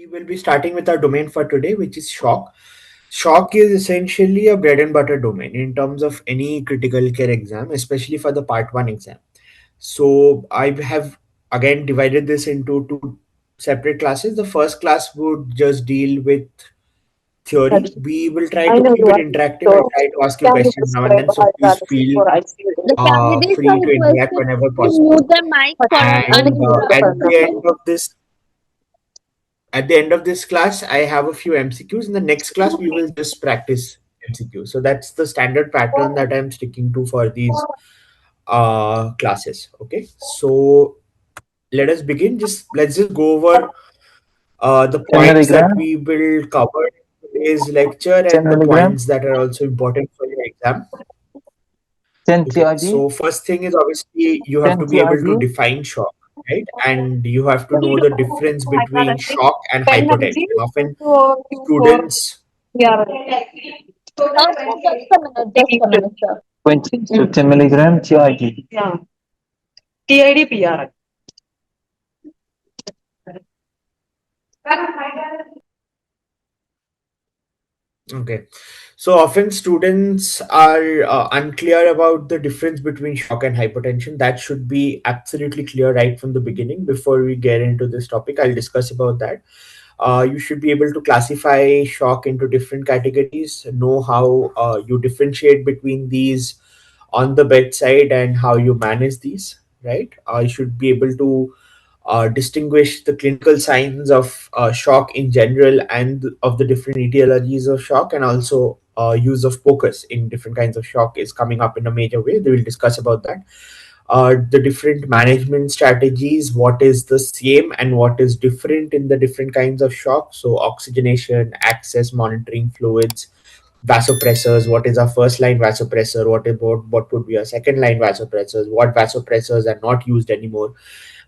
we will be starting with our domain for today, which is shock. Shock is essentially a bread and butter domain in terms of any critical care exam, especially for the part one exam. So I have again divided this into two separate classes. The first class would just deal with theory. We will try I to know keep you it are. interactive and So, try to ask you can you questions now and describe then. So how please strategy feel for ICU? The candidates are free to interact requested whenever to possible. mute their mic for And at uninterrupted. the end of this class, I have a few MCQs. In the next class, we will just practice MCQs. So that's the standard pattern that I'm sticking to for these classes. Okay, so let us begin. Let's just go over the 10 points that milligram, we will cover in today's lecture 10 and the milligram, points that are also important for your exam. 10 Okay, TID, so first thing is obviously you have 10 to be able to TID, define shock, right? And you have to know the difference between shock and 10 mg hypotension. Often to Q4. students, Yeah. Just a minute, sir. 20 milligram TID. Yeah. TID PR. okay, so often students are unclear about the difference between shock and hypotension. That should be absolutely clear right from the beginning. Before we get into this topic, I'll discuss about that. You should be able to classify shock into different categories, know how you differentiate between these on the bedside and how you manage these, right? You should be able to distinguish the clinical signs of shock in general and of the different etiologies of shock, and also use of focus in different kinds of shock is coming up in a major way. They will discuss about that. The different management strategies, what is the same and what is different in the different kinds of shock. So oxygenation, access, monitoring fluids, vasopressors, what is our first line vasopressor, what would be our second line vasopressors, what vasopressors are not used anymore,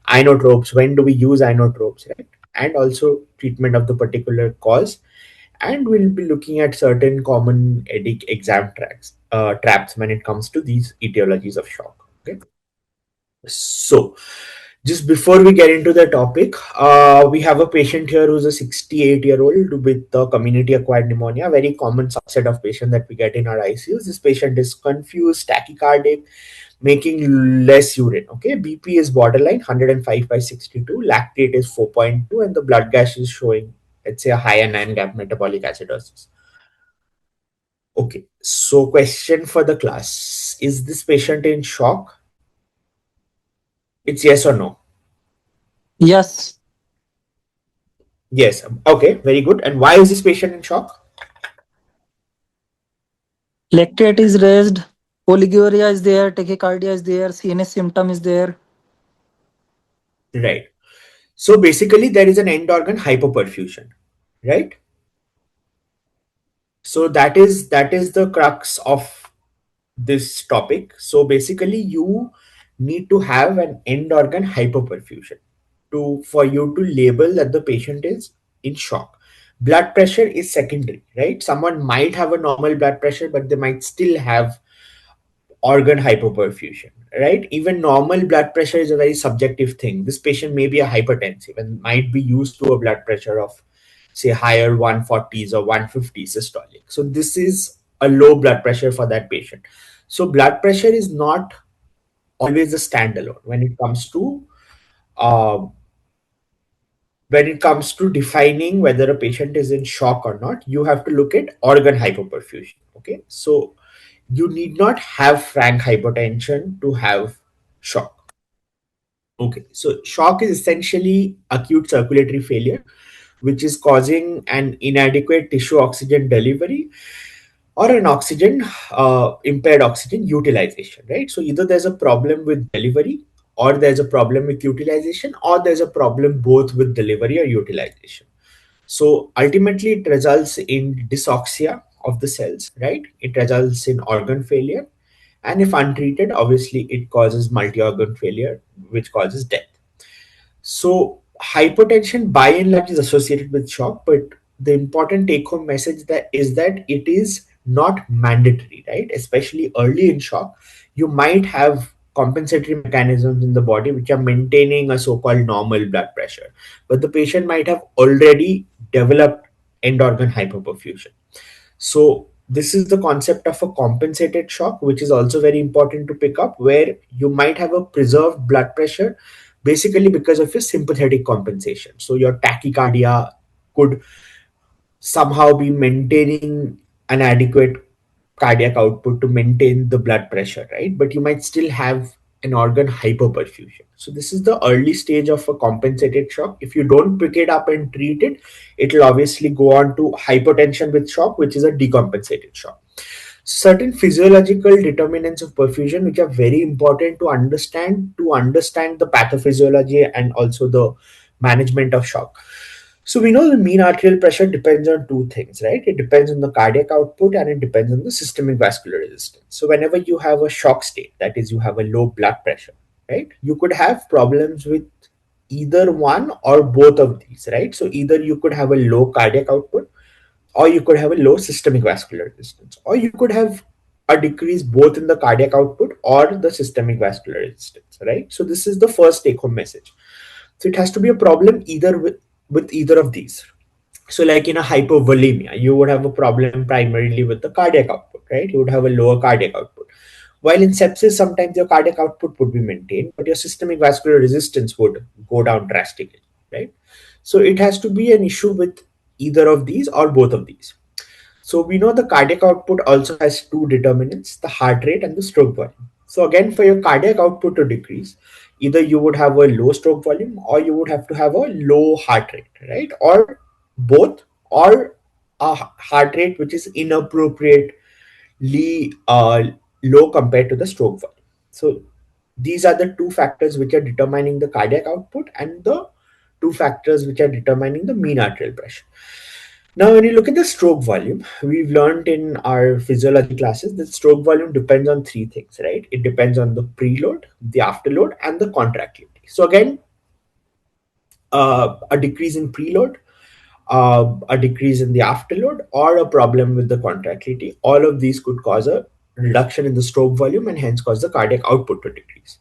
inotropes, when do we use inotropes, right? And also treatment of the particular cause. And we'll be looking at certain common EDIC exam traps when it comes to these etiologies of shock. Okay, so just before we get into the topic, we have a patient here who's a 68-year-old with community acquired pneumonia, a very common subset of patient that we get in our ICUs. This patient is confused, tachycardic, making less urine. Okay, BP is borderline 105/62, lactate is 4.2, and the blood gas is showing, let's say, a higher 9-gap metabolic acidosis. Okay, so question for the class: is this patient in shock? It's yes or no? Yes, Yes. Okay, very good. And why is this patient in shock? Lactate is raised, oliguria is there, tachycardia is there, CNS symptom is there. Right. So basically, there is an end organ hypoperfusion, right? So that is the crux of this topic. So basically, you need to have an end organ hypoperfusion for you to label that the patient is in shock. Blood pressure is secondary, right? Someone might have a normal blood pressure, but they might still have organ hypoperfusion, right? Even normal blood pressure is a very subjective thing. This patient may be a hypertensive and might be used to a blood pressure of, say, higher 140s or 150 systolic. So this is a low blood pressure for that patient. So blood pressure is not always a standalone uh, when it comes to defining whether a patient is in shock or not. You have to look at organ hypoperfusion. Okay, so you need not have frank hypotension to have shock. Okay, so shock is essentially acute circulatory failure, which is causing an inadequate tissue oxygen delivery or an impaired oxygen utilization, right? So either there's a problem with delivery, or there's a problem with utilization, or there's a problem both with delivery or utilization. So ultimately, it results in dysoxia of the cells, right? It results in organ failure. And if untreated, obviously, it causes multi organ failure, which causes death. So, hypotension by and large is associated with shock, but the important take home message that is that it is not mandatory, right? Especially early in shock, you might have compensatory mechanisms in the body which are maintaining a so-called normal blood pressure, but the patient might have already developed end organ hypoperfusion. So this is the concept of a compensated shock, which is also very important to pick up, where you might have a preserved blood pressure basically because of your sympathetic compensation. So your tachycardia could somehow be maintaining an adequate cardiac output to maintain the blood pressure, right? But you might still have an organ hypoperfusion. So this is the early stage of a compensated shock. If you don't pick it up and treat it, it'll obviously go on to hypotension with shock, which is a decompensated shock. Certain physiological determinants of perfusion which are very important to understand the pathophysiology and also the management of shock. So we know the mean arterial pressure depends on two things, right? It depends on the cardiac output and it depends on the systemic vascular resistance. So whenever you have a shock state, that is, you have a low blood pressure, right? You could have problems with either one or both of these, right? So either you could have a low cardiac output, or you could have a low systemic vascular resistance, or you could have a decrease both in the cardiac output or the systemic vascular resistance, right? So this is the first take home message. So it has to be a problem either with either of these. So like in a hypovolemia, you would have a problem primarily with the cardiac output, right? You would have a lower cardiac output. While in sepsis, sometimes your cardiac output would be maintained, but your systemic vascular resistance would go down drastically, right? So it has to be an issue with either of these or both of these. So we know the cardiac output also has two determinants, the heart rate and the stroke volume. So again, for your cardiac output to decrease, either you would have a low stroke volume or you would have to have a low heart rate, right? Or both, or a heart rate which is inappropriately low compared to the stroke volume. So these are the two factors which are determining the cardiac output and the two factors which are determining the mean arterial pressure. Now, when you look at the stroke volume, we've learned in our physiology classes that stroke volume depends on three things, right? It depends on the preload, the afterload, and the contractility. So again, a decrease in preload, a decrease in the afterload, or a problem with the contractility, all of these could cause a reduction in the stroke volume and hence cause the cardiac output to decrease.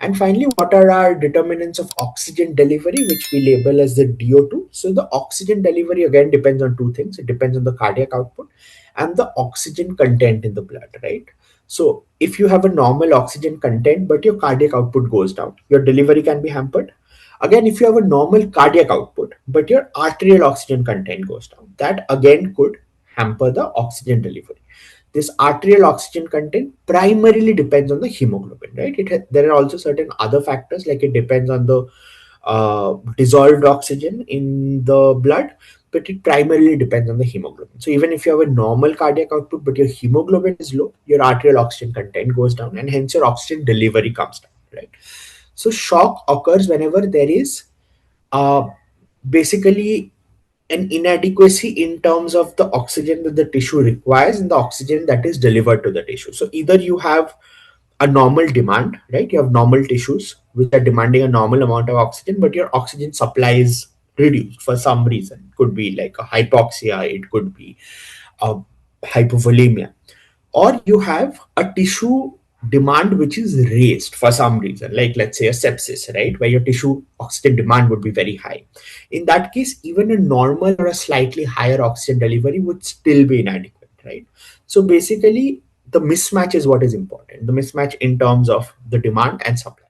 And finally, what are our determinants of oxygen delivery, which we label as the DO2? So the oxygen delivery again depends on two things. It depends on the cardiac output and the oxygen content in the blood, right? So if you have a normal oxygen content, but your cardiac output goes down, your delivery can be hampered. Again, if you have a normal cardiac output, but your arterial oxygen content goes down, that again could hamper the oxygen delivery. This arterial oxygen content primarily depends on the hemoglobin, right? There are also certain other factors, like it depends on the dissolved oxygen in the blood, but it primarily depends on the hemoglobin. So even if you have a normal cardiac output, but your hemoglobin is low, your arterial oxygen content goes down and hence your oxygen delivery comes down, right? So shock occurs whenever there is basically an inadequacy in terms of the oxygen that the tissue requires and the oxygen that is delivered to the tissue. So either you have a normal demand, right? You have normal tissues which are demanding a normal amount of oxygen, but your oxygen supply is reduced for some reason. It could be like a hypoxia, it could be a hypovolemia, or you have a tissue demand which is raised for some reason, like let's say a sepsis, right, where your tissue oxygen demand would be very high. In that case, even a normal or a slightly higher oxygen delivery would still be inadequate, right? So basically the mismatch is what is important, the mismatch in terms of the demand and supply.